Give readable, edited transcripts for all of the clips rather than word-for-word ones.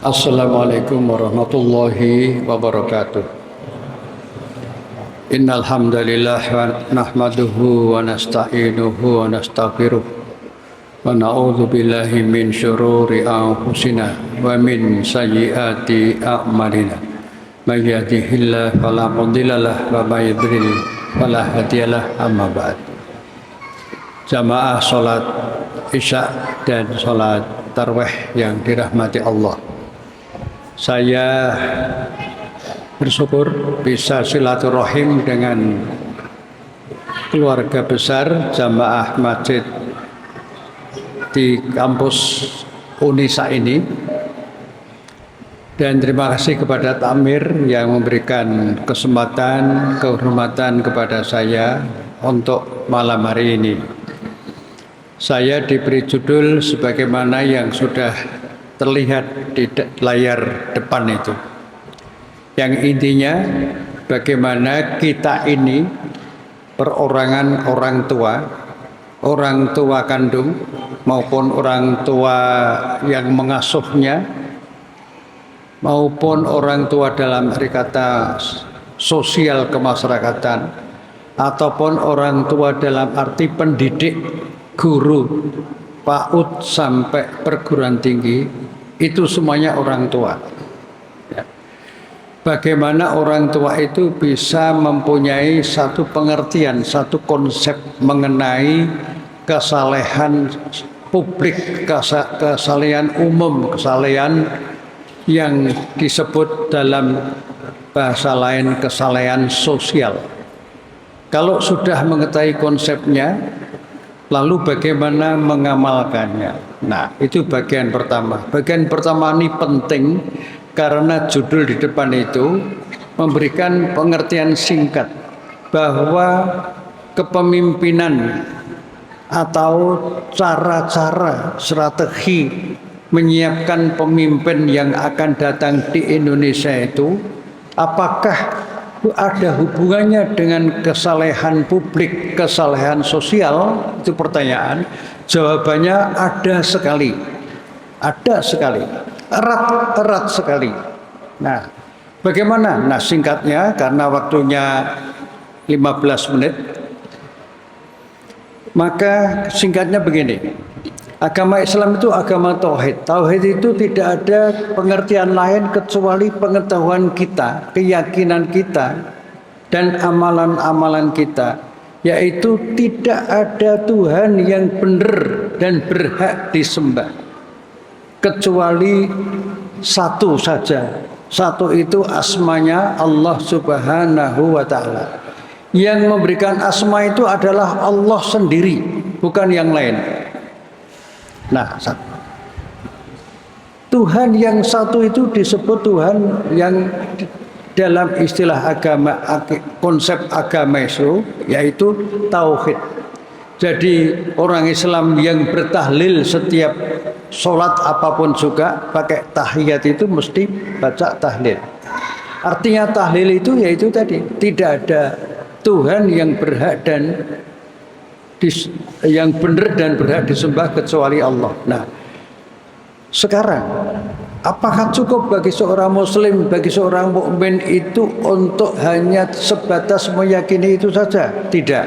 Assalamualaikum warahmatullahi wabarakatuh. Innal hamdalillah nahmaduhu wa nasta'inuhu wa nastaghfiruh wa na'udzu billahi min syururi anfusina wa min sayyiati a'malina. May yahdihillahu fala mudhillalah wa may yudlil fala hadiyalah. Amma ba'd. Jamaah salat Isya dan salat tarawih yang dirahmati Allah. Saya bersyukur bisa silaturahim dengan keluarga besar jamaah masjid di kampus Unisa ini, dan terima kasih kepada Takmir yang memberikan kesempatan kehormatan kepada saya untuk malam hari ini. Saya diberi judul sebagaimana yang sudah terlihat di layar depan itu, yang intinya bagaimana kita ini perorangan orang tua kandung maupun orang tua yang mengasuhnya, maupun orang tua dalam arti kata sosial kemasyarakatan, ataupun orang tua dalam arti pendidik, guru PAUD sampai perguruan tinggi, itu semuanya orang tua. Bagaimana orang tua itu bisa mempunyai satu pengertian, satu konsep mengenai kesalehan publik, kesalehan umum, kesalehan yang disebut dalam bahasa lain kesalehan sosial. Kalau sudah mengetahui konsepnya, lalu bagaimana mengamalkannya? Nah, itu bagian pertama. Bagian pertama ini penting karena judul di depan itu memberikan pengertian singkat bahwa kepemimpinan atau cara-cara strategi menyiapkan pemimpin yang akan datang di Indonesia itu apakah ada hubungannya dengan kesalehan publik, kesalehan sosial? Itu pertanyaan. Jawabannya ada sekali, erat sekali. Nah, bagaimana? Nah, singkatnya karena waktunya 15 menit, maka singkatnya begini. Agama Islam itu agama tauhid. Tauhid itu tidak ada pengertian lain kecuali pengetahuan kita, keyakinan kita, dan amalan-amalan kita, yaitu tidak ada Tuhan yang benar dan berhak disembah kecuali satu saja. Satu itu asmanya Allah Subhanahu wa Ta'ala. Yang memberikan asma itu adalah Allah sendiri, bukan yang lain. Nah, Tuhan yang satu itu disebut Tuhan yang dalam istilah agama, konsep agama itu yaitu tauhid. Jadi orang Islam yang bertahlil setiap sholat apapun juga pakai tahiyat itu mesti baca tahlil. Artinya tahlil itu yaitu tadi tidak ada Tuhan yang berhak dan yang benar dan berhak disembah kecuali Allah. Nah, sekarang apakah cukup bagi seorang muslim, bagi seorang mukmin itu untuk hanya sebatas meyakini itu saja? Tidak.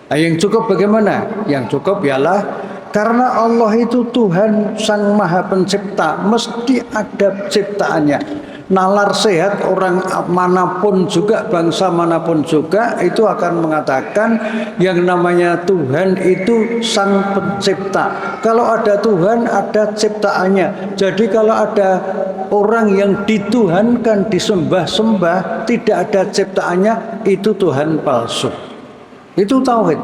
Nah, yang cukup bagaimana? Yang cukup ialah karena Allah itu Tuhan Sang Maha Pencipta, mesti ada ciptaannya. Nalar sehat orang manapun juga, bangsa manapun juga itu akan mengatakan yang namanya Tuhan itu Sang Pencipta. Kalau ada Tuhan, ada ciptaannya. Jadi kalau ada orang yang dituhankan, disembah-sembah, tidak ada ciptaannya, itu Tuhan palsu. Itu tauhid.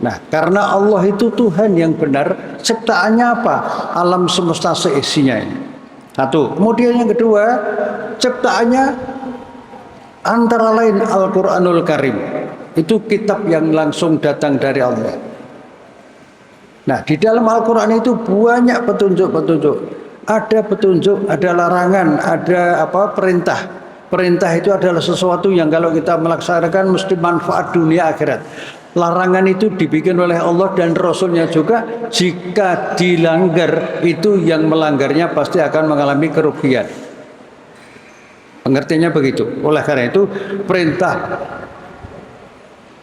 Nah, karena Allah itu Tuhan yang benar, ciptaannya apa? Alam semesta seisinya ini. Satu. Kemudian yang kedua, ciptaannya antara lain Al-Quranul Karim. Itu kitab yang langsung datang dari Allah. Nah, di dalam Al-Quran itu banyak petunjuk-petunjuk. Ada petunjuk, ada larangan, ada perintah. Perintah itu adalah sesuatu yang kalau kita melaksanakan mesti manfaat dunia akhirat. Larangan itu dibikin oleh Allah dan Rasulnya juga. Jika dilanggar, itu yang melanggarnya pasti akan mengalami kerugian. Pengertiannya begitu. Oleh karena itu perintah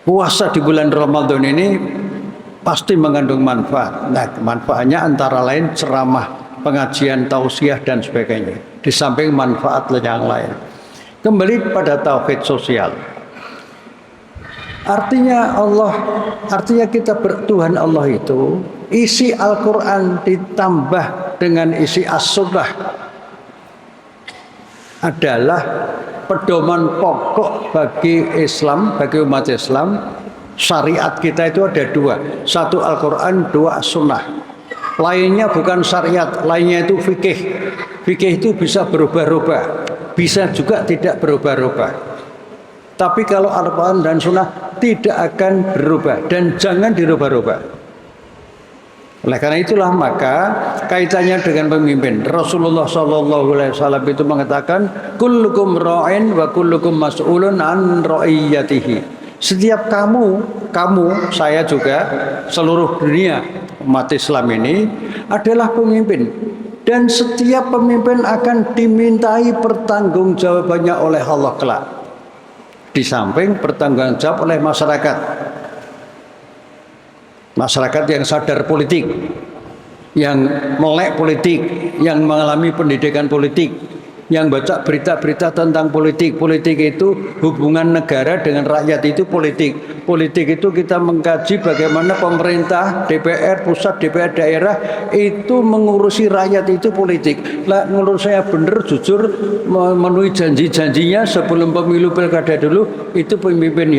puasa di bulan Ramadan ini pasti mengandung manfaat. Nah, manfaatnya antara lain ceramah, pengajian, tausiah dan sebagainya. Di samping manfaat yang lain. Kembali pada tauhid sosial. Artinya kita bertuhan Allah itu isi Al-Quran ditambah dengan isi As-Sunnah adalah pedoman pokok bagi Islam, bagi umat Islam. Syariat kita itu ada dua, satu Al-Quran, dua As-Sunnah. Lainnya bukan syariat, lainnya itu fikih. Fikih itu bisa berubah-ubah, bisa juga tidak berubah-ubah. Tapi kalau Al-Quran dan Sunnah tidak akan berubah dan jangan dirubah-rubah. Oleh karena itulah maka kaitannya dengan pemimpin. Rasulullah SAW itu mengatakan, kullukum ra'in wa kullukum mas'ulun an ra'iyatihi. Setiap kamu, saya juga, seluruh dunia umat Islam ini adalah pemimpin. Dan setiap pemimpin akan dimintai pertanggungjawabannya oleh Allah kelak. Di samping bertanggung jawab oleh masyarakat. Masyarakat yang sadar politik, yang melek politik, yang mengalami pendidikan politik, yang baca berita-berita tentang politik. Politik itu hubungan negara dengan rakyat itu politik. Politik itu kita mengkaji bagaimana pemerintah, DPR, pusat, DPR, daerah itu mengurusi rakyat itu politik. Lah, menurut saya benar, jujur, memenuhi janji-janjinya sebelum pemilu pilkada dulu, itu pemimpin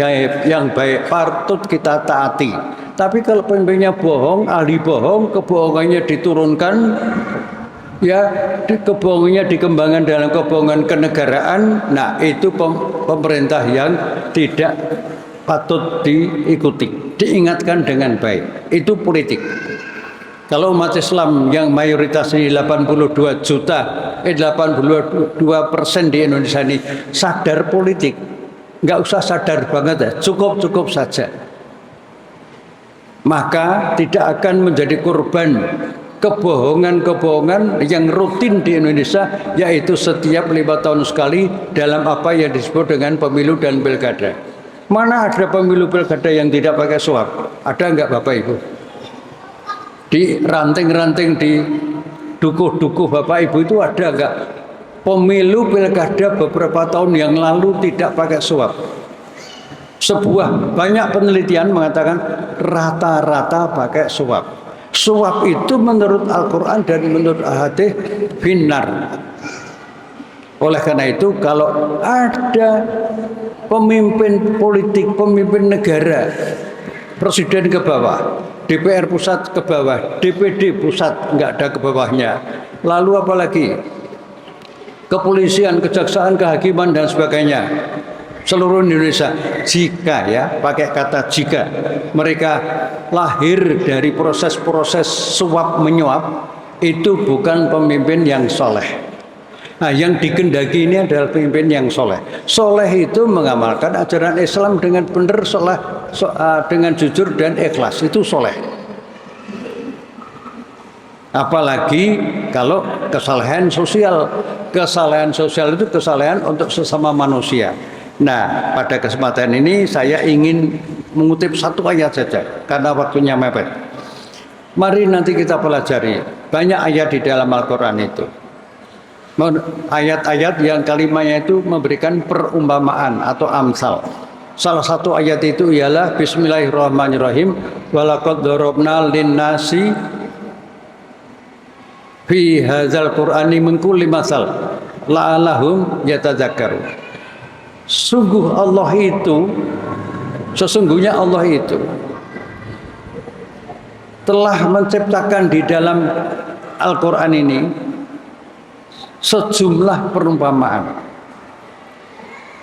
yang baik, patut kita taati. Tapi kalau pemimpinnya bohong, ahli bohong, kebohongannya diturunkan, ya, kebohongannya dikembangkan dalam kebohongan kenegaraan, nah itu pemerintah yang tidak patut diikuti, diingatkan dengan baik. Itu politik. Kalau umat Islam yang mayoritas ini 82% di Indonesia ini sadar politik, nggak usah sadar banget ya, cukup saja. Maka tidak akan menjadi korban kebohongan-kebohongan yang rutin di Indonesia, yaitu setiap 5 tahun sekali dalam apa yang disebut dengan pemilu dan pilkada. Mana ada pemilu pilkada yang tidak pakai suap? Ada enggak Bapak Ibu? Di ranting-ranting, di dukuh-dukuh Bapak Ibu itu ada enggak pemilu pilkada beberapa tahun yang lalu tidak pakai suap? Banyak penelitian mengatakan rata-rata pakai suap. Suap itu menurut Al-Quran dan menurut hadis finnar. Oleh karena itu kalau ada pemimpin politik, pemimpin negara, presiden ke bawah, DPR pusat ke bawah, DPD pusat nggak ada ke bawahnya, lalu apalagi kepolisian, kejaksaan, kehakiman dan sebagainya, seluruh Indonesia, jika ya pakai kata jika mereka lahir dari proses-proses suap menyuap, itu bukan pemimpin yang soleh. Nah, yang dikendaki ini adalah pemimpin yang soleh. Soleh itu mengamalkan ajaran Islam dengan benar, soleh, dengan jujur dan ikhlas, itu soleh. Apalagi kalau kesalahan sosial itu kesalahan untuk sesama manusia. Nah, pada kesempatan ini saya ingin mengutip satu ayat saja karena waktunya mepet. Mari nanti kita pelajari banyak ayat di dalam Al-Quran itu. Ayat-ayat yang kalimatnya itu memberikan perumpamaan atau amsal. Salah satu ayat itu ialah Bismillahirrahmanirrahim. Walaqad darabna lin-nasi fi hadzal Qur'ani min kulli masal la'allahum yatadzakkarun. Sesungguhnya Allah itu telah menciptakan di dalam Al-Quran ini sejumlah perumpamaan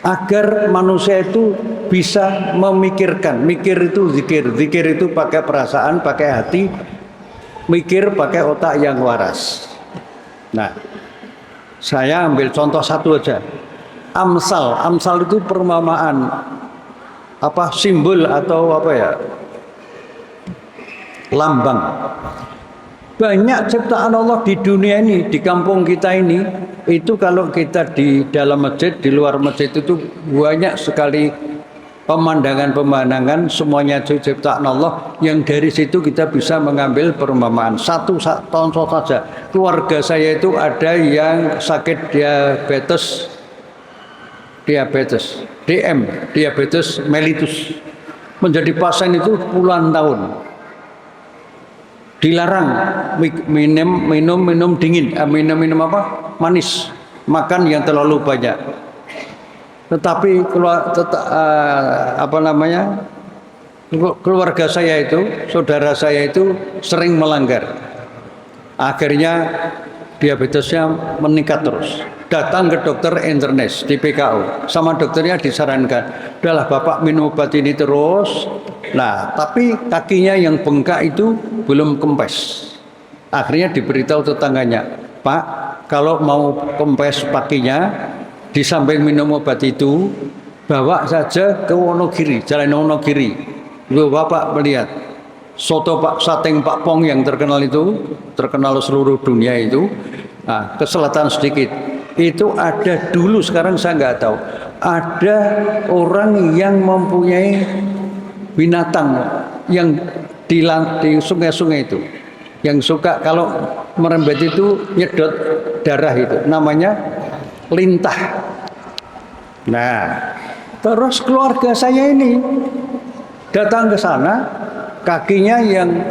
agar manusia itu bisa memikirkan. Mikir itu zikir, zikir itu pakai perasaan, pakai hati, mikir pakai otak yang waras. Nah, saya ambil contoh satu aja. Amsal itu perumpamaan. apa simbol atau apa ya, lambang. Banyak ciptaan Allah di dunia ini, di kampung kita ini, itu kalau kita di dalam masjid, di luar masjid itu banyak sekali pemandangan-pemandangan, semuanya itu ciptaan Allah, yang dari situ kita bisa mengambil perumpamaan. Satu contoh saja, keluarga saya itu ada yang sakit diabetes mellitus, menjadi pasien itu puluhan tahun. Dilarang minum dingin, minum apa? Manis, makan yang terlalu banyak. Tetapi keluarga saya itu, saudara saya itu sering melanggar. Akhirnya diabetesnya meningkat terus. Datang ke dokter internis di PKU, sama dokternya disarankan, udahlah Bapak minum obat ini terus. Nah, tapi kakinya yang bengkak itu belum kempes. Akhirnya diberitahu tetangganya, Pak, kalau mau kempes kakinya, di samping minum obat itu, bawa saja ke Wonogiri, Jalan Wonogiri. Lalu Bapak melihat soto sateng Pak Pong yang terkenal itu, terkenal seluruh dunia itu. Nah, ke selatan sedikit, itu ada dulu, sekarang saya nggak tahu, ada orang yang mempunyai binatang yang di sungai-sungai itu, yang suka kalau merembet itu nyedot darah, itu namanya lintah. Nah, terus keluarga saya ini datang ke sana, kakinya yang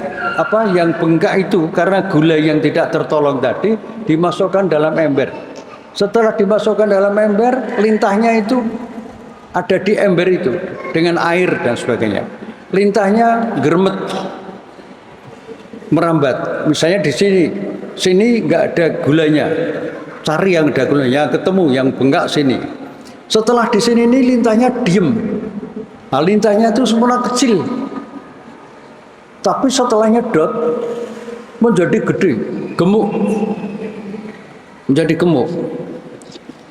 bengkak itu karena gula yang tidak tertolong tadi dimasukkan dalam ember. Setelah dimasukkan dalam ember, lintahnya itu ada di ember itu dengan air dan sebagainya. Lintahnya geremet, merambat. Misalnya di sini nggak ada gulanya, cari yang ada gulanya, ketemu yang bengkak sini. Setelah di sini ini lintahnya diem. Nah, lintahnya itu semula kecil, tapi setelah nyedot menjadi gede, gemuk, menjadi gemuk.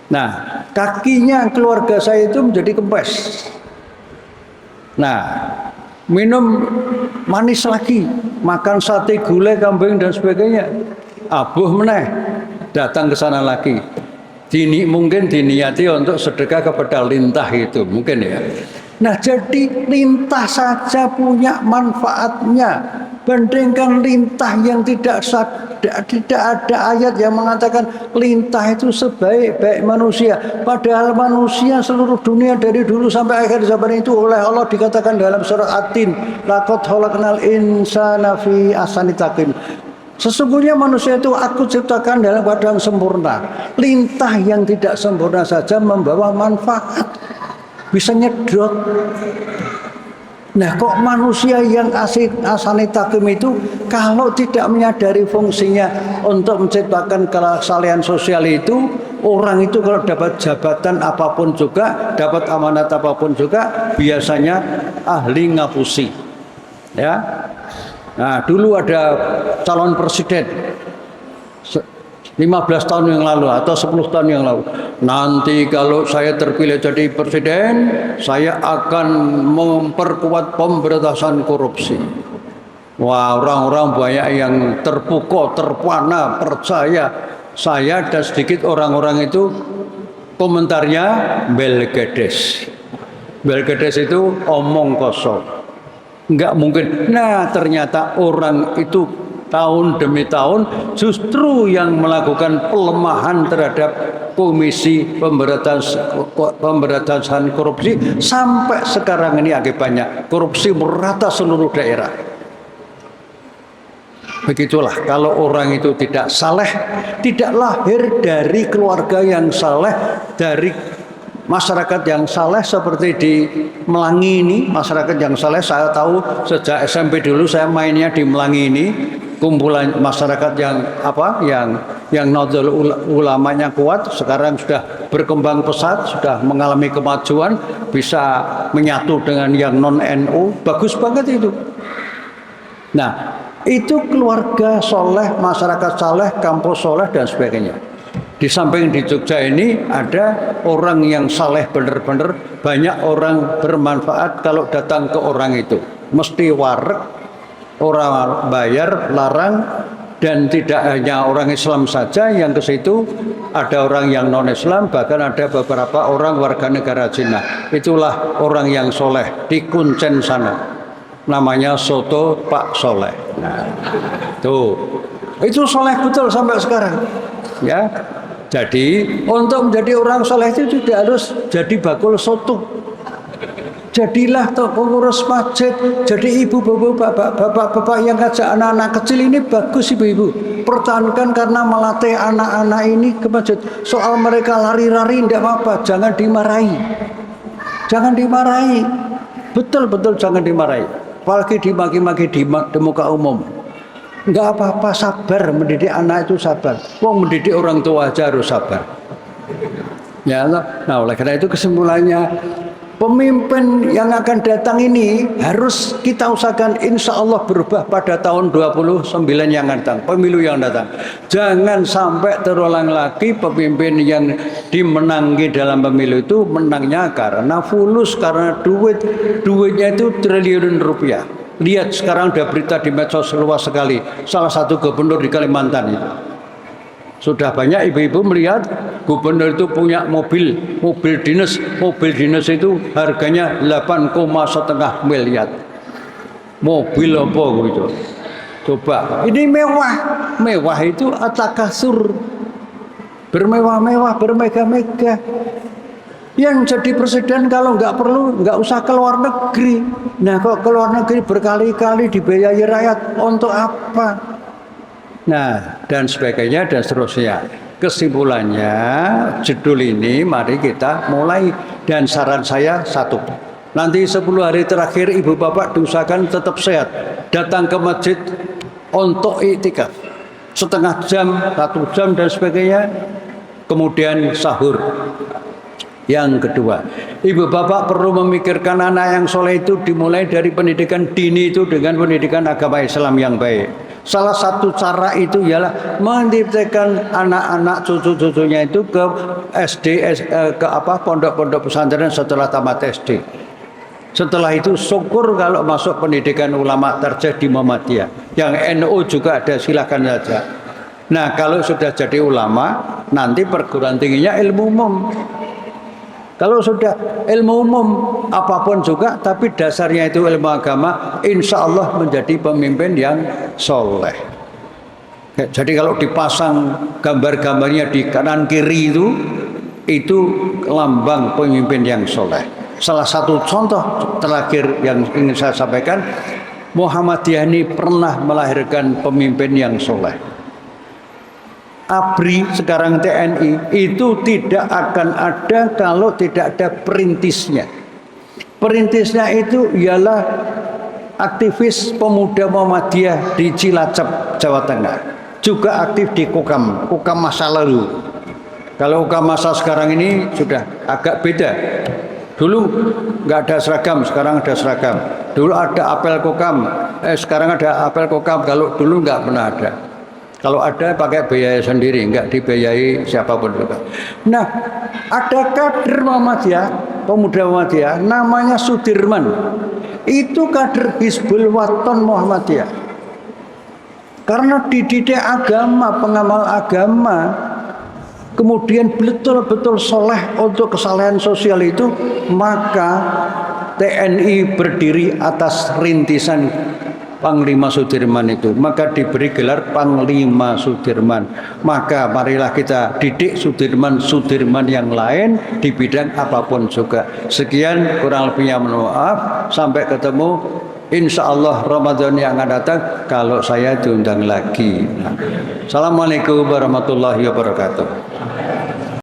Nah, kakinya keluarga saya itu menjadi kempes. Nah, minum manis lagi, makan sate gulai kambing dan sebagainya, abuh meneh, datang ke sana lagi. Mungkin diniati untuk sedekah kepada lintah itu, mungkin ya. Nah, jadi lintah saja punya manfaatnya. Bandingkan lintah yang tidak ada ayat yang mengatakan lintah itu sebaik-baik manusia. Padahal manusia seluruh dunia dari dulu sampai akhir zaman itu oleh Allah dikatakan dalam surat At-Tin, laqad khalaqnal insana fi ahsani taqwim. Sesungguhnya manusia itu aku ciptakan dalam keadaan sempurna. Lintah yang tidak sempurna saja membawa manfaat, bisa nyedot. Nah, kok manusia yang ahsani taqwim itu kalau tidak menyadari fungsinya untuk menciptakan kesalahan sosial itu, orang itu kalau dapat jabatan apapun juga, dapat amanat apapun juga, biasanya ahli ngapusi. Ya. Nah, dulu ada calon presiden 15 tahun yang lalu atau 10 tahun yang lalu. Nanti kalau saya terpilih jadi presiden, saya akan memperkuat pemberantasan korupsi. Wah, orang-orang banyak yang terpukau, terpana, percaya. Saya dan sedikit orang-orang itu komentarnya Belgedes. Belgedes itu omong kosong. Enggak mungkin. Nah, ternyata orang itu tahun demi tahun justru yang melakukan pelemahan terhadap Komisi Pemberantasan Korupsi sampai sekarang ini akibatnya korupsi merata seluruh daerah. Begitulah kalau orang itu tidak saleh, tidak lahir dari keluarga yang saleh, dari masyarakat yang saleh seperti di Melangi ini, masyarakat yang saleh. Saya tahu sejak SMP dulu saya mainnya di Melangi ini, kumpulan masyarakat yang Nahdlatul Ulamanya kuat, sekarang sudah berkembang pesat, sudah mengalami kemajuan, bisa menyatu dengan yang non NU, bagus banget itu. Nah, itu keluarga soleh, masyarakat soleh, kampus soleh dan sebagainya. Di samping di Jogja ini ada orang yang saleh benar-benar, banyak orang bermanfaat kalau datang ke orang itu. Mesti wareg, orang bayar, larang, dan tidak hanya orang Islam saja yang ke situ, ada orang yang non-Islam, bahkan ada beberapa orang warga negara Cina. Itulah orang yang soleh di Kuncen sana. Namanya Soto Pak Soleh. Nah, tuh, itu soleh betul sampai sekarang. Ya, jadi untuk menjadi orang soleh itu tidak harus jadi bakul soto. Jadilah pengurus masjid, jadi ibu, bapak yang ngajak anak-anak kecil ini bagus ibu-ibu. Pertahankan karena melatih anak-anak ini ke masjid. Soal mereka lari-lari tidak apa-apa, jangan dimarahi. Jangan dimarahi. Betul-betul jangan dimarahi. Apalagi dimaki-maki di muka umum. Enggak apa-apa, sabar, mendidik anak itu sabar. Wong mendidik orang tua aja harus sabar. Ya, nah oleh karena itu kesimpulannya, pemimpin yang akan datang ini harus kita usahakan insya Allah berubah pada tahun 29 yang akan datang, pemilu yang datang. Jangan sampai terulang lagi pemimpin yang dimenangi dalam pemilu itu menangnya karena fulus, karena duitnya itu triliun rupiah. Lihat sekarang ada berita di medsos luas sekali, salah satu gubernur di Kalimantan itu. Sudah banyak ibu-ibu melihat gubernur itu punya mobil dinas itu harganya 8,5 miliar. Mobil apa gitu. Coba, ini mewah itu atakasur, bermewah-mewah, bermega-mega. Yang jadi presiden kalau nggak perlu nggak usah ke luar negeri. Nah kok ke luar negeri berkali-kali dibiayai rakyat untuk apa? Nah dan sebagainya dan seterusnya. Kesimpulannya judul ini mari kita mulai, dan saran saya satu, nanti 10 hari terakhir ibu bapak diusahakan tetap sehat, datang ke masjid untuk iktikaf setengah jam, 1 jam dan sebagainya, kemudian sahur. Yang kedua, ibu bapak perlu memikirkan anak yang soleh itu dimulai dari pendidikan dini itu dengan pendidikan agama Islam yang baik. Salah satu cara itu ialah mendidikkan anak-anak cucu-cucunya itu ke SD, pondok-pondok pesantren setelah tamat SD. Setelah itu syukur kalau masuk pendidikan ulama terjah di Muhammadiyah. Yang NU juga ada, silakan saja. Nah kalau sudah jadi ulama, nanti perguruan tingginya ilmu umum. Kalau sudah ilmu umum apapun juga, tapi dasarnya itu ilmu agama, insya Allah menjadi pemimpin yang soleh. Jadi kalau dipasang gambar-gambarnya di kanan kiri itu lambang pemimpin yang soleh. Salah satu contoh terakhir yang ingin saya sampaikan, Muhammadiyah ini pernah melahirkan pemimpin yang soleh. ABRI sekarang TNI itu tidak akan ada kalau tidak ada perintisnya. Perintisnya itu ialah aktivis pemuda Muhammadiyah di Cilacap, Jawa Tengah. Juga aktif di Kokam masa lalu. Kalau Kokam masa sekarang ini sudah agak beda. Dulu nggak ada seragam, sekarang ada seragam. Dulu ada apel Kokam, sekarang ada apel Kokam. Kalau dulu nggak pernah ada. Kalau ada pakai biaya sendiri, enggak dibiayai siapapun juga. Nah, ada kader Muhammadiyah, pemuda Muhammadiyah, namanya Sudirman. Itu kader Hizbul Waton Muhammadiyah. Karena dididik agama, pengamal agama, kemudian betul-betul soleh untuk kesalahan sosial itu, maka TNI berdiri atas rintisan Panglima Sudirman itu, maka diberi gelar Panglima Sudirman. Maka marilah kita didik Sudirman yang lain di bidang apapun juga. Sekian, kurang lebihnya mohon maaf. Sampai ketemu insya Allah Ramadan yang akan datang kalau saya diundang lagi. Assalamualaikum warahmatullahi wabarakatuh.